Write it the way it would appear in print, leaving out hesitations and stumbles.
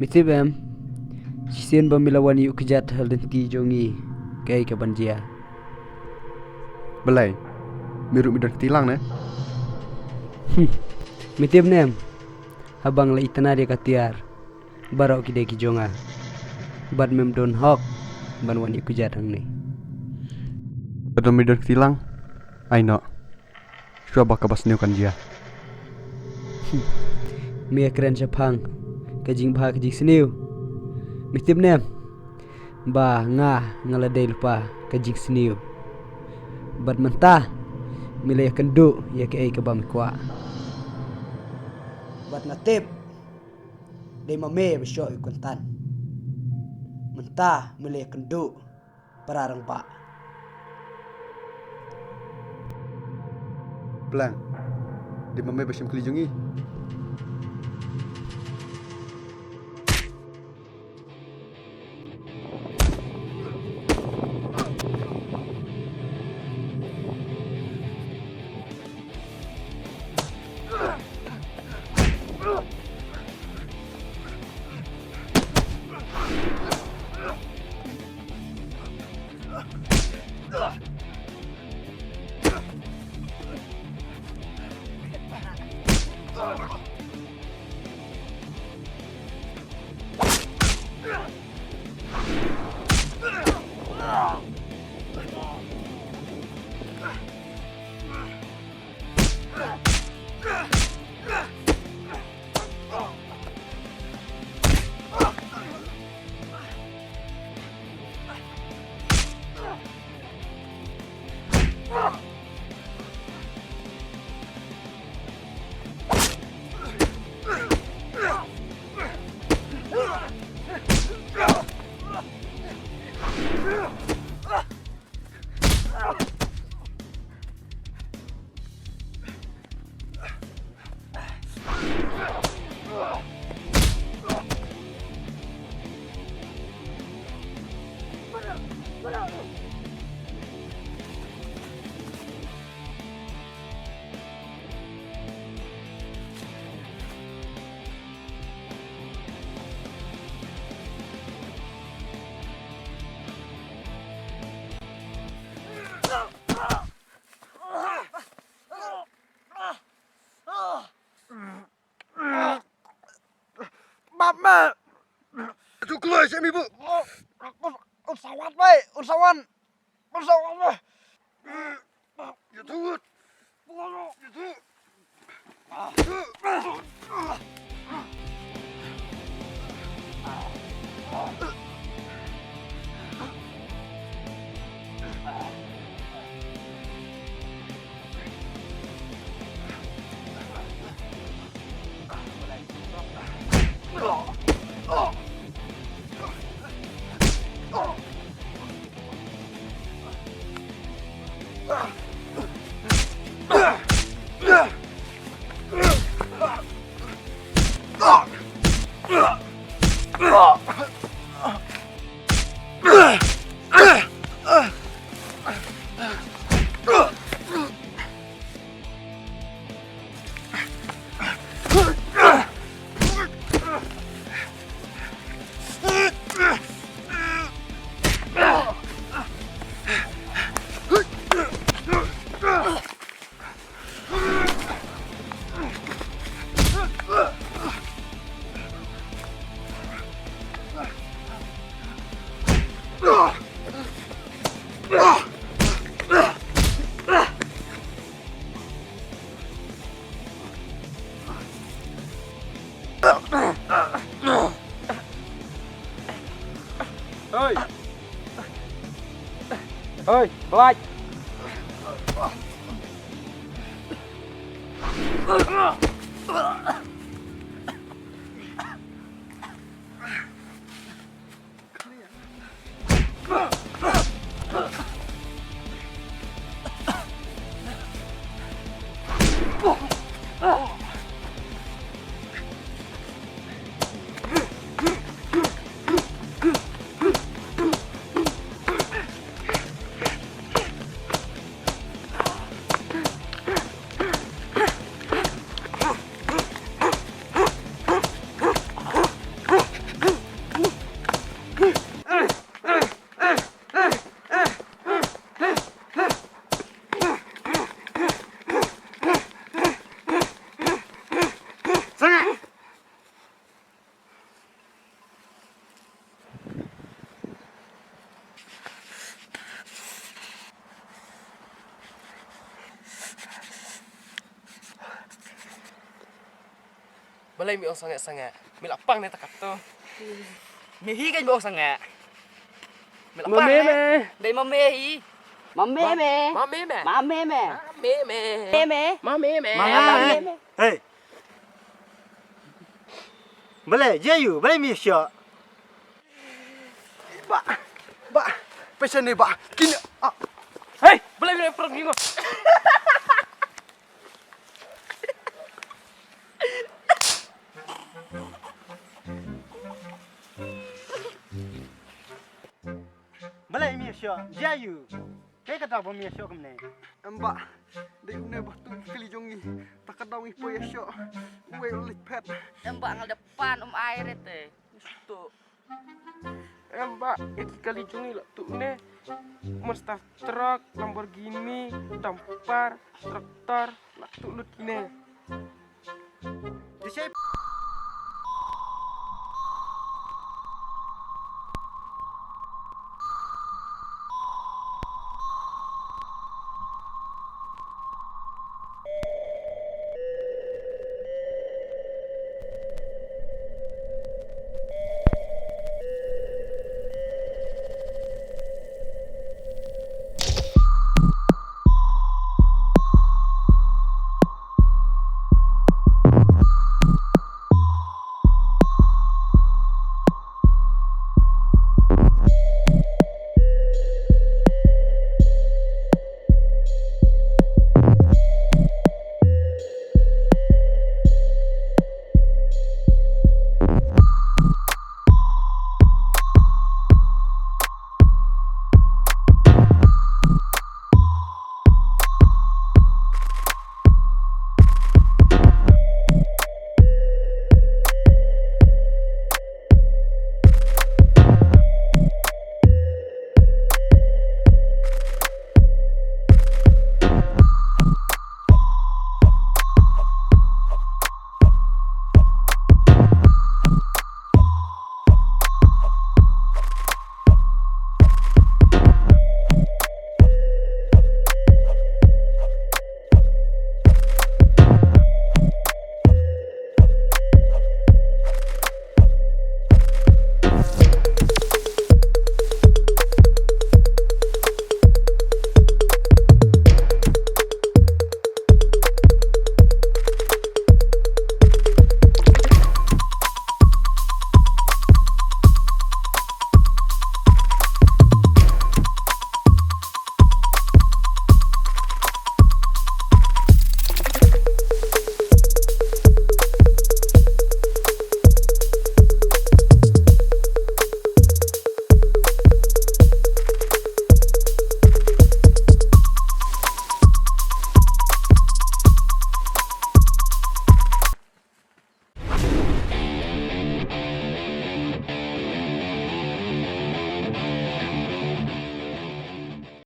Mitibem, sisen bamilawan yuk kejat hal denti jongi kai ke banjia. Belai, miru midar ketilang ne. Mitib nem, habang la itana dia katiar, barau kide ki jonga. Bad mem don hok, ban wan yuk kejat hang ni. Badam midar ketilang, aino. Shua baka bas niu kan dia. Mia keren sapang, kajing bah kajing seniu. Mitib nem, ba ngaladai lupa kajing seniu. Bad mentah, mila ya kendu ya ke ai ke bam kwa. Bad natib, dai mame besok ikuntan. Mentah mila ya kendu pararang pak. Pelang, di mamai basim kelijungi. Mama, Tu keluar saya ibu. usahawan baik, usahawan baik. Ya tu. Ya tu. Ơi, Black. balai mi ong sangat-sangat. Mi lapang ni takat tu. Mi hi kan mi ong sangat. Mi lapang ni. Dai mamehi. Mame. Mame me. Mame me. Mame. Mame. Mame. Hey. Boleh, je you, boleh mi syok. Ba, pesan ni ba. Kini Hei, balai mi perang ni ngok. Boleh mi syok, je you. Kaya kata apa mi syok kemana? Mbak, di une batu kali jongi. Tak kadang ipo ya syok. Gue ulit pet. Mbak ngal depan air itu. Tu. Mbak, iki kali jungi lah tu ne. Mustaf truk, Lamborghini, dampar, traktor, lah tu lu kini. Di siapa?